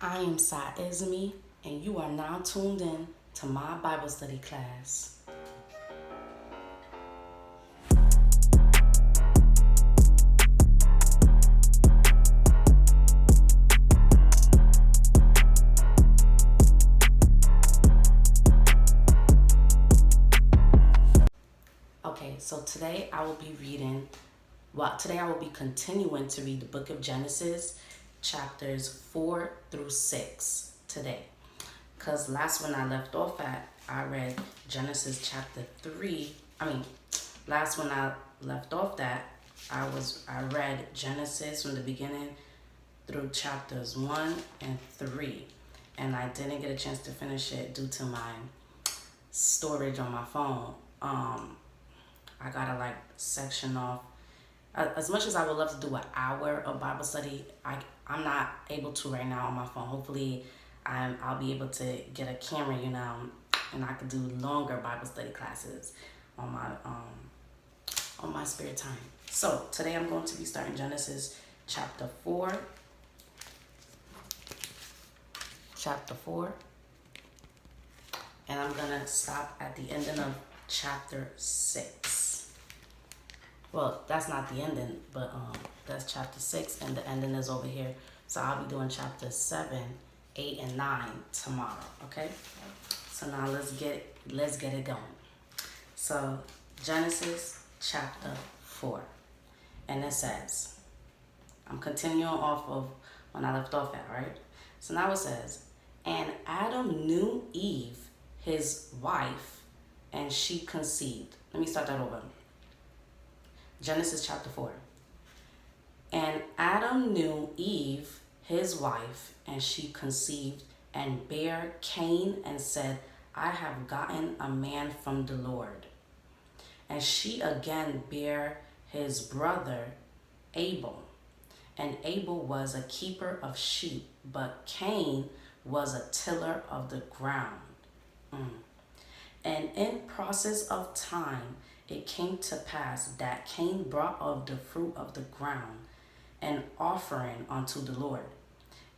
I am Saiisme, and you are now tuned in to my Bible study class. Okay, so today I will be continuing to read the book of Genesis, chapters 4 through 6 today. Because last when I left off at, I read Genesis chapter 3. Last when I left off that, I read Genesis from the beginning through chapters 1 and 3. And I didn't get a chance to finish it due to my storage on my phone. I gotta section off. As much as I would love to do an hour of Bible study, I'm not able to right now on my phone. Hopefully, I'll be able to get a camera, and I could do longer Bible study classes on my spare time. So today I'm going to be starting Genesis chapter 4. And I'm gonna stop at the ending of chapter 6. Well, that's not the ending, but that's chapter 6, and the ending is over here. So I'll be doing chapter 7, 8, and 9 tomorrow. Okay. So now let's get it going. So Genesis chapter 4, and it says, I'm continuing off of when I left off at, right? So now it says, and Adam knew Eve, his wife, and she conceived. Let me start that over. Genesis chapter 4. And Adam knew Eve, his wife, and she conceived and bare Cain and said, I have gotten a man from the Lord. And she again bare his brother Abel. And Abel was a keeper of sheep, but Cain was a tiller of the ground. And in process of time, it came to pass that Cain brought of the fruit of the ground an offering unto the Lord.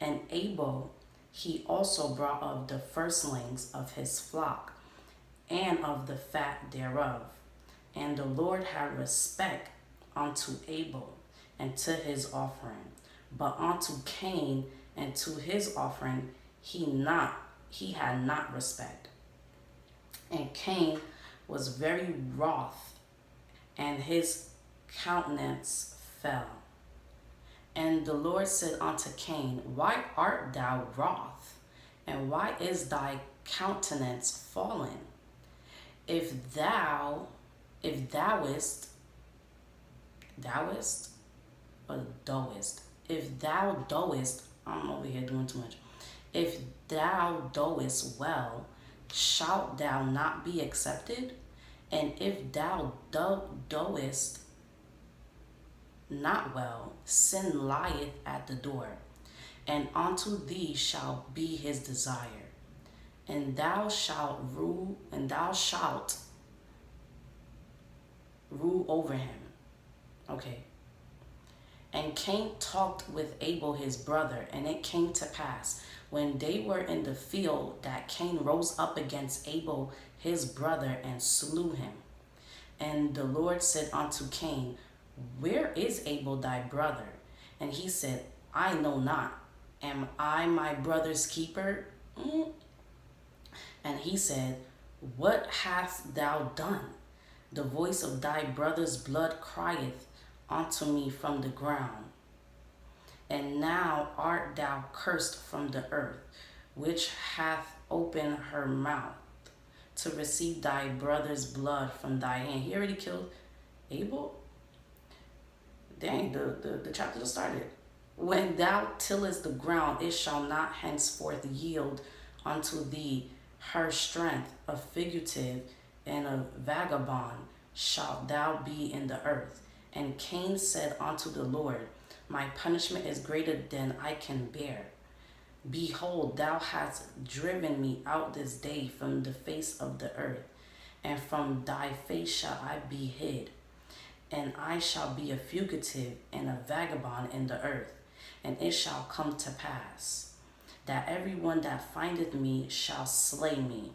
And Abel, he also brought of the firstlings of his flock and of the fat thereof. And the Lord had respect unto Abel and to his offering, but unto Cain and to his offering he had not respect. And Cain was very wroth, and his countenance fell. And the Lord said unto Cain, why art thou wroth? And why is thy countenance fallen? If thou doest, I'm over here doing too much. If thou doest well, shalt thou not be accepted? And if thou doest not well, sin lieth at the door, and unto thee shall be his desire, and thou shalt rule over him. Okay. And Cain talked with Abel his brother, and it came to pass, when they were in the field, that Cain rose up against Abel his brother and slew him. And the Lord said unto Cain, where is Abel thy brother? And he said, I know not. Am I my brother's keeper? And he said, what hast thou done? The voice of thy brother's blood crieth unto me from the ground. And now art thou cursed from the earth, which hath opened her mouth to receive thy brother's blood from thy hand. He already killed Abel? Dang, the chapter just started. When thou tillest the ground, it shall not henceforth yield unto thee her strength. A fugitive and a vagabond shalt thou be in the earth. And Cain said unto the Lord, my punishment is greater than I can bear. Behold, thou hast driven me out this day from the face of the earth, and from thy face shall I be hid. And I shall be a fugitive and a vagabond in the earth. And it shall come to pass that everyone that findeth me shall slay me.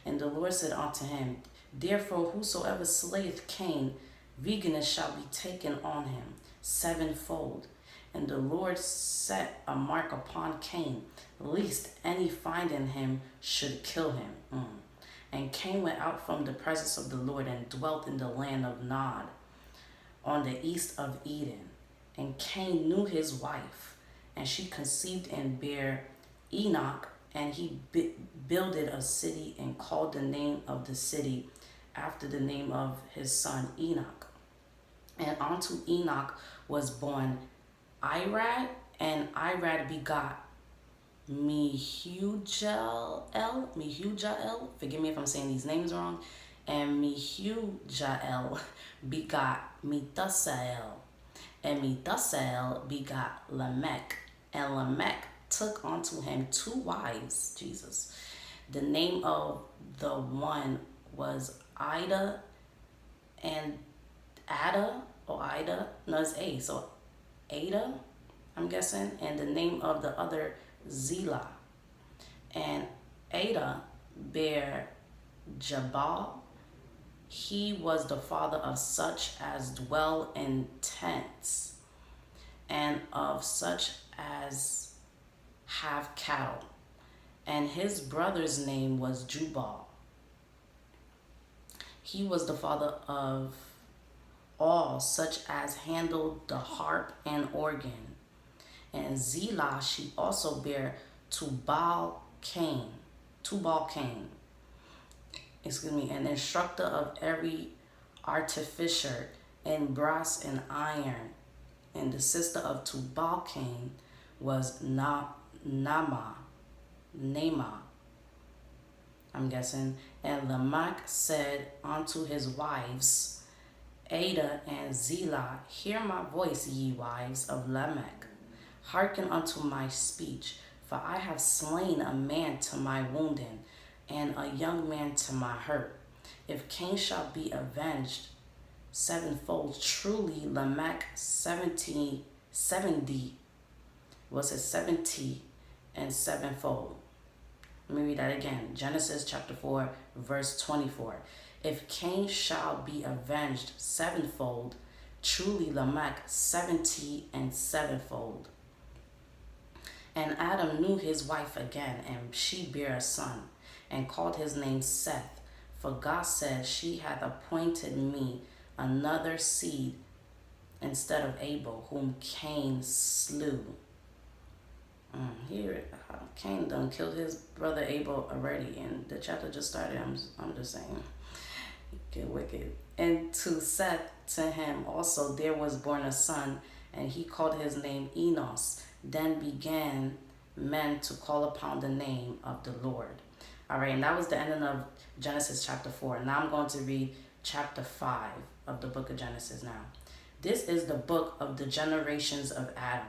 And the Lord said unto him, Therefore whosoever slayeth Cain, vengeance shall be taken on him sevenfold. And the Lord set a mark upon Cain, lest any finding him should kill him. And Cain went out from the presence of the Lord and dwelt in the land of Nod, on the east of Eden. And Cain knew his wife, and she conceived and bare Enoch, and he builded a city and called the name of the city after the name of his son Enoch. And unto Enoch was born Irad, and Irad begot Mehujael, forgive me if I'm saying these names wrong, and Mehujael begot Methusael, and Methusael begot Lamech, and Lamech took unto him 2 wives, Jesus. The name of the one was Ida, and Ada, or Ida, no, it's A, so Ada, I'm guessing, and the name of the other Zillah. And Ada bare Jabal. He was the father of such as dwell in tents, and of such as have cattle. And his brother's name was Jubal. He was the father of all such as handled the harp and organ. And Zillah, she also bare Tubal Cain, an instructor of every artificer in brass and iron. And the sister of Tubal Cain was Nama, I'm guessing. And Lamech said unto his wives, Ada and Zillah, hear my voice, ye wives of Lamech. Hearken unto my speech, for I have slain a man to my wounding, and a young man to my hurt. If Cain shall be avenged sevenfold, truly Lamech 70 and sevenfold. Let me read that again. Genesis chapter 4, verse 24. If Cain shall be avenged sevenfold, truly Lamech 70 and sevenfold. And Adam knew his wife again, and she bare a son, and called his name Seth. For God said, She hath appointed me another seed instead of Abel, whom Cain slew. Here, Cain done killed his brother Abel already, and the chapter just started. I'm just saying. Get wicked. And to Seth, to him also there was born a son, and he called his name Enos. Then began men to call upon the name of the Lord. All right, and that was the ending of Genesis chapter 4. Now I'm going to read chapter 5 of the book of Genesis now. This is the book of the generations of Adam.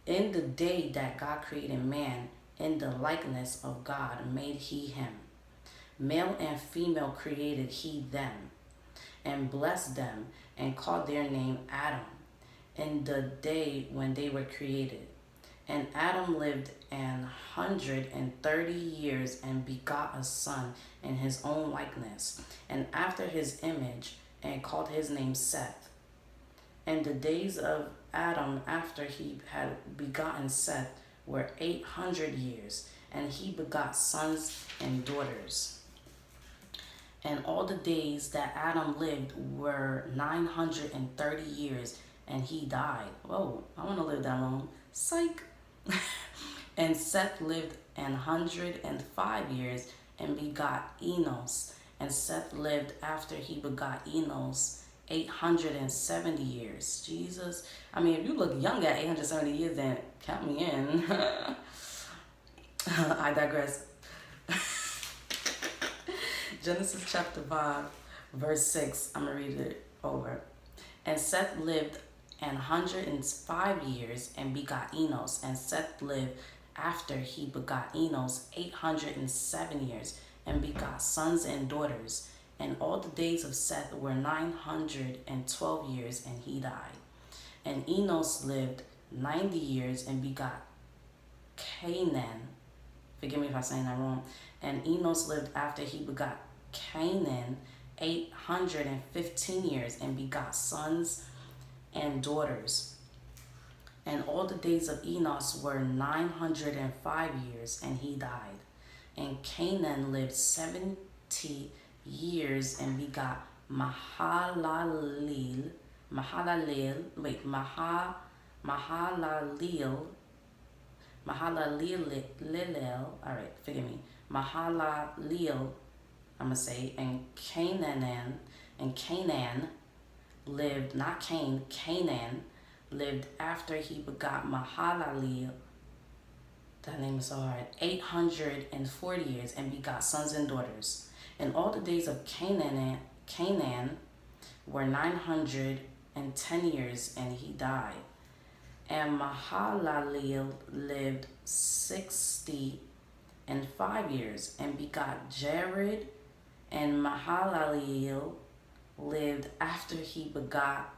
In the day that God created man, in the likeness of God made he him. Male and female created he them, and blessed them, and called their name Adam, in the day when they were created. And Adam lived 130 years, and begot a son in his own likeness, and after his image, and called his name Seth. And the days of Adam after he had begotten Seth were 800 years, and he begot sons and daughters. And all the days that Adam lived were 930 years, and he died. Whoa, I want to live that long. Psych. And Seth lived 105 years, and begot Enos. And Seth lived after he begot Enos 870 years. Jesus. I mean, if you look young at 870 years, then count me in. I digress. Genesis chapter 5, verse 6. I'm going to read it over. And Seth lived 105 years, and begot Enos. And Seth lived after he begot Enos 807 years, and begot sons and daughters. And all the days of Seth were 912 years, and he died. And Enos lived 90 years, and begot Canaan. Forgive me if I'm saying that wrong. And Enos lived after he begot Canaan 815 years and begot sons and daughters. And all the days of Enos were 905 years, and he died. And Canaan lived 70 years and begot Mahalalel, Mahalalel, wait, Mahalalel, Mahalalel, all right, forgive me, Mahalalel, I'm going to say, and Canaan lived, not Cain, Canaan lived after he begot Mahalalel, that name is so hard, 840 years and begot sons and daughters. And all the days of Canaan were 910 years, and he died. And Mahalalel lived 65 years and begot Jared. And Mahalalel lived after he begot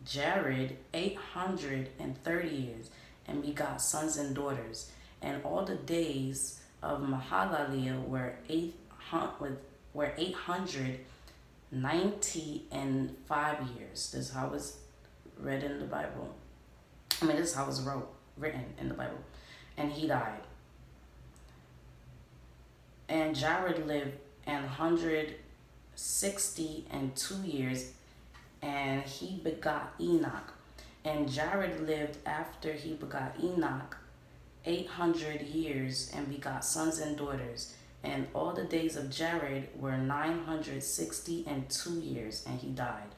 Jared 830 years and begot sons and daughters. And all the days of Mahalalel were 895 years. This is how it's read in the Bible. This is how it's written in the Bible. And he died. And Jared lived 162 years, and he begot Enoch. And Jared lived after he begot Enoch 800 years and begot sons and daughters. And all the days of Jared were 962 years, and he died.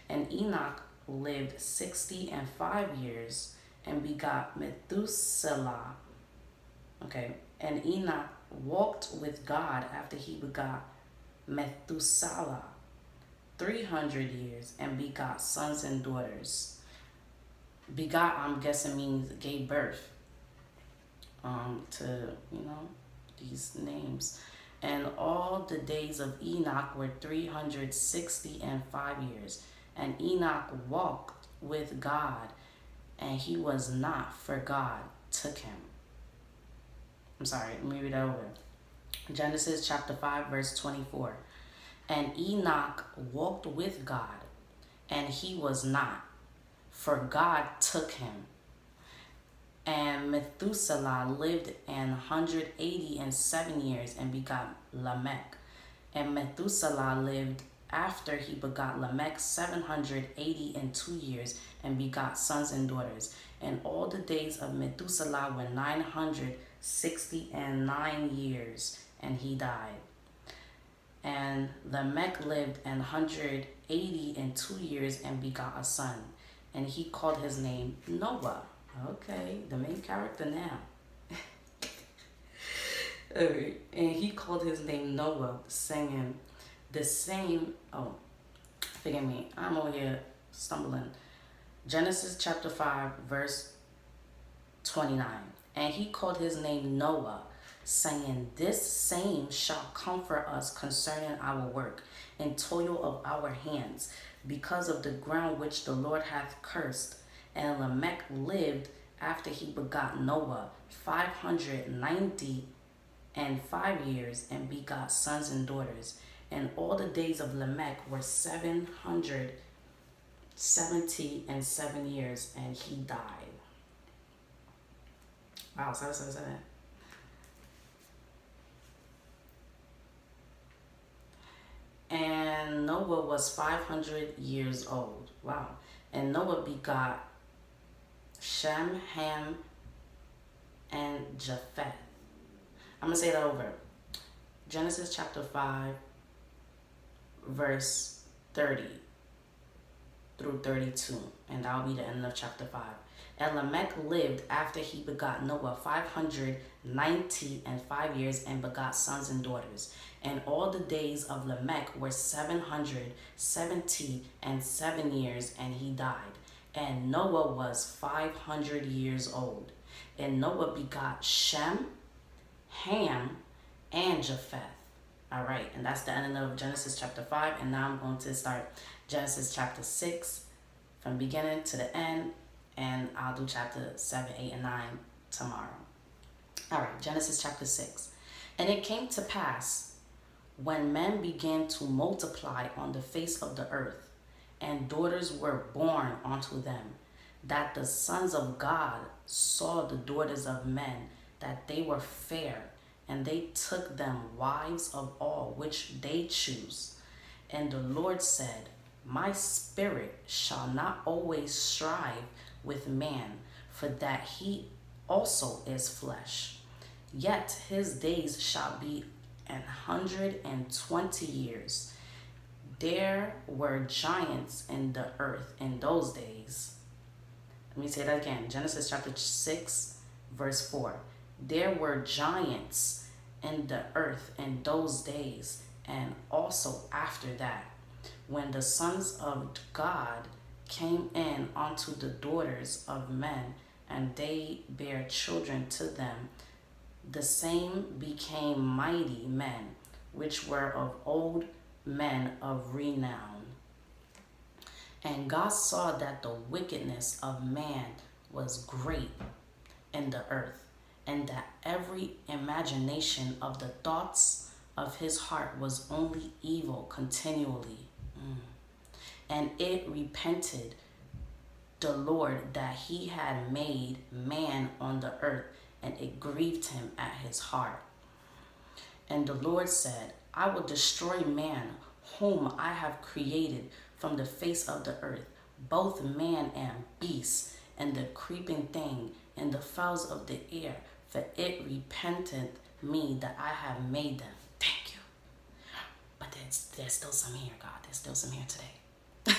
And Enoch lived 65 years and begot Methuselah. Okay, and Enoch walked with God after he begot Methuselah 300 years and begot sons and daughters. Begot, I'm guessing, means gave birth to, these names. And all the days of Enoch were 365 years. And Enoch walked with God, and he was not, for God took him. I'm sorry, let me read that over. Genesis chapter 5, verse 24. And Enoch walked with God, and he was not, for God took him. And Methuselah lived 187 years and begot Lamech. And Methuselah lived after he begot Lamech 782 years and begot sons and daughters. And all the days of Methuselah were 969 years, and he died. And Lamech lived 182 years and begot a son, and he called his name Noah. Okay, the main character now. Okay. And he called his name Noah, saying the same. Oh, forgive me, I'm over here stumbling. Genesis chapter 5, verse 29. And he called his name Noah, saying, this same shall comfort us concerning our work and toil of our hands, because of the ground which the Lord hath cursed. And Lamech lived after he begot Noah 595 years and begot sons and daughters. And all the days of Lamech were 777 years, and he died. Wow, 777. And Noah was 500 years old. Wow. And Noah begot Shem, Ham, and Japheth. I'm going to say that over. Genesis chapter 5, verse 30 through 32. And that'll be the end of chapter 5. And Lamech lived after he begot Noah 595 years and begot sons and daughters. And all the days of Lamech were 777 years, and he died. And Noah was 500 years old. And Noah begot Shem, Ham, and Japheth. All right, and that's the end of Genesis chapter 5. And now I'm going to start Genesis chapter 6 from beginning to the end. And I'll do chapter 7, 8, and 9 tomorrow. All right, Genesis chapter 6. And it came to pass when men began to multiply on the face of the earth, and daughters were born unto them, that the sons of God saw the daughters of men, that they were fair, and they took them wives of all which they choose. And the Lord said, my spirit shall not always strive with man, for that he also is flesh. Yet his days shall be 120 years. There were giants in the earth in those days. Let me say that again. Genesis chapter 6, verse 4. There were giants in the earth in those days, and also after that, when the sons of God came in unto the daughters of men, and they bare children to them, the same became mighty men, which were of old, men of renown. And God saw that the wickedness of man was great in the earth, and that every imagination of the thoughts of his heart was only evil continually. And it repented the Lord that he had made man on the earth, and it grieved him at his heart. And the Lord said, I will destroy man whom I have created from the face of the earth, both man and beast, and the creeping thing, and the fowls of the air, for it repenteth me that I have made them. Thank you. But there's still some here, God. There's still some here today.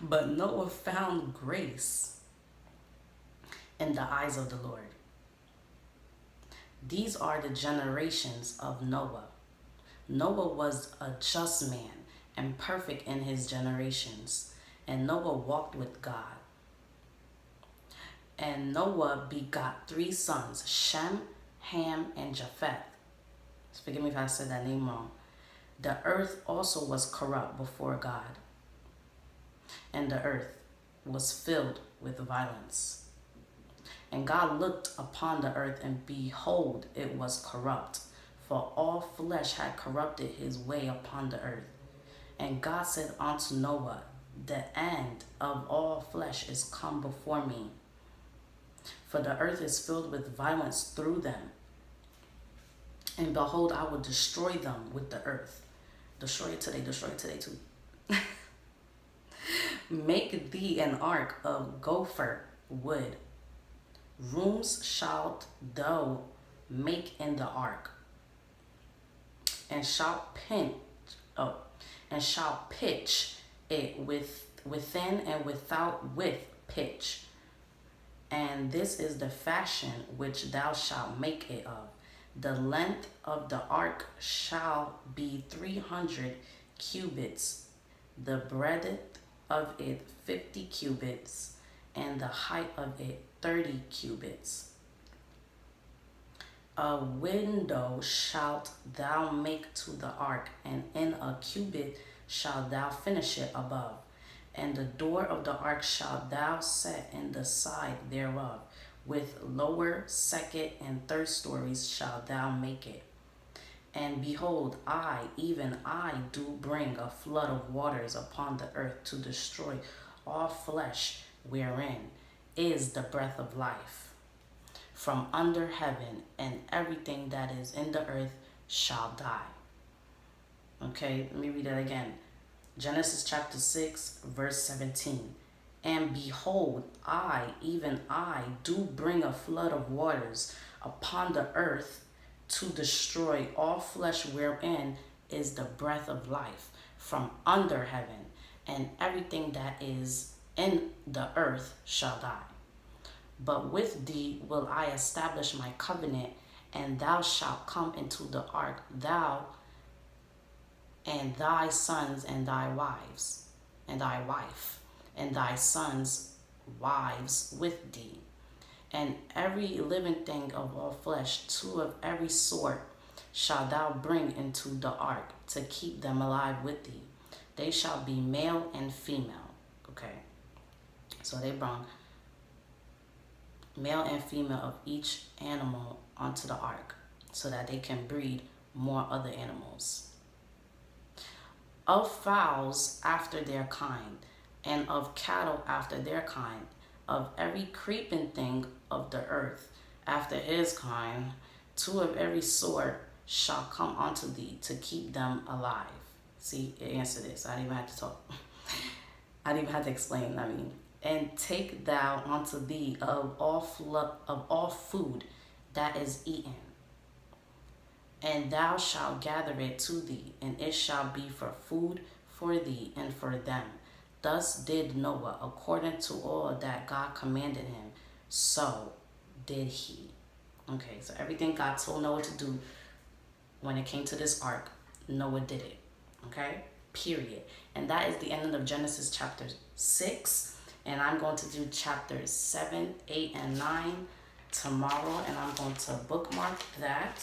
But Noah found grace in the eyes of the Lord. These are the generations of Noah. Noah was a just man and perfect in his generations, and Noah walked with God. And Noah begot 3 sons, Shem, Ham, and Japheth. Forgive me if I said that name wrong. The earth also was corrupt before God, and the earth was filled with violence. And God looked upon the earth, and behold, it was corrupt, for all flesh had corrupted his way upon the earth. And God said unto Noah, the end of all flesh is come before me, for the earth is filled with violence through them. And behold, I will destroy them with the earth. Destroy it today too. Make thee an ark of gopher wood. Rooms shalt thou make in the ark, and shalt pitch it within and without with pitch. And this is the fashion which thou shalt make it of. The length of the ark shall be 300 cubits, the breadth of it 50 cubits, and the height of it 30 cubits. A window shalt thou make to the ark, and in a cubit shalt thou finish it above. And the door of the ark shalt thou set in the side thereof. With lower, second, and third stories shalt thou make it. And behold, I, even I, do bring a flood of waters upon the earth to destroy all flesh, wherein is the breath of life. From under heaven, and everything that is in the earth shall die. Okay, let me read that again. Genesis chapter 6, verse 17. And behold, I, even I, do bring a flood of waters upon the earth to destroy all flesh, wherein is the breath of life, from under heaven, and everything that is in the earth shall die. But with thee will I establish my covenant, and thou shalt come into the ark, thou and thy sons and thy wives, and thy wife, and thy sons' wives with thee. And every living thing of all flesh, 2 of every sort, shalt thou bring into the ark, to keep them alive with thee. They shall be male and female. Okay. So they brought male and female of each animal onto the ark, so that they can breed more other animals. Of fowls after their kind, and of cattle after their kind, of every creeping thing of the earth after his kind, two of every sort shall come unto thee to keep them alive. See, it answered this. I didn't even have to talk. I didn't even have to explain. And take thou unto thee of all food that is eaten, and thou shalt gather it to thee, and it shall be for food for thee and for them. Thus did Noah, according to all that God commanded him, so did he. Okay, so everything God told Noah to do when it came to this ark, Noah did it. Okay, period. And that is the end of Genesis chapter 6. And I'm going to do chapters 7, 8, and 9 tomorrow, and I'm going to bookmark that.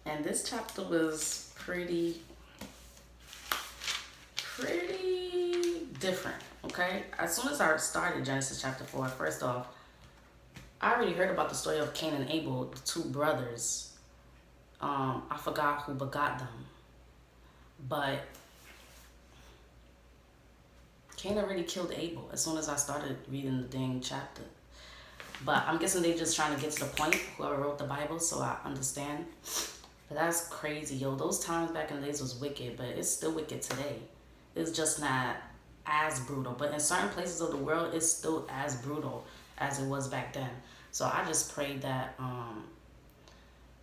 And this chapter was pretty different, okay? As soon as I started Genesis chapter 4, first off, I already heard about the story of Cain and Abel, the two brothers. I forgot who begot them. But Cain already killed Abel as soon as I started reading the dang chapter. But I'm guessing they just trying to get to the point, whoever wrote the Bible, so I understand. But that's crazy, yo. Those times back in the days was wicked, but it's still wicked today. It's just not as brutal. But in certain places of the world, it's still as brutal as it was back then. So I just pray that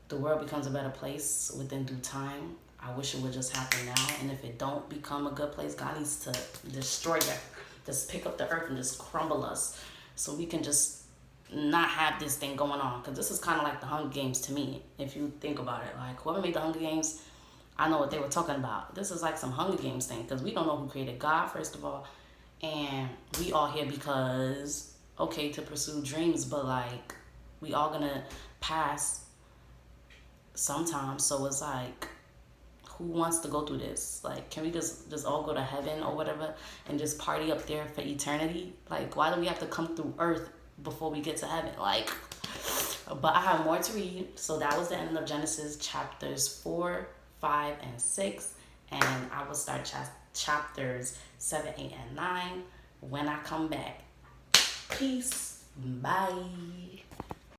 the world becomes a better place within due time. I wish it would just happen now. And if it don't become a good place, God needs to destroy that. Just pick up the earth and just crumble us so we can just not have this thing going on. Because this is kind of like the Hunger Games to me, if you think about it. Like, whoever made the Hunger Games, I know what they were talking about. This is like some Hunger Games thing, because we don't know who created God, first of all. And we all here because, okay, to pursue dreams, but like, we all gonna pass sometimes. So it's like, who wants to go through this? Like, can we just all go to heaven or whatever and just party up there for eternity? Like, why do we have to come through earth before we get to heaven? Like, but I have more to read. So that was the end of Genesis chapters 4, 5, and 6. And I will start chapters 7, 8, and 9 when I come back. Peace. Bye.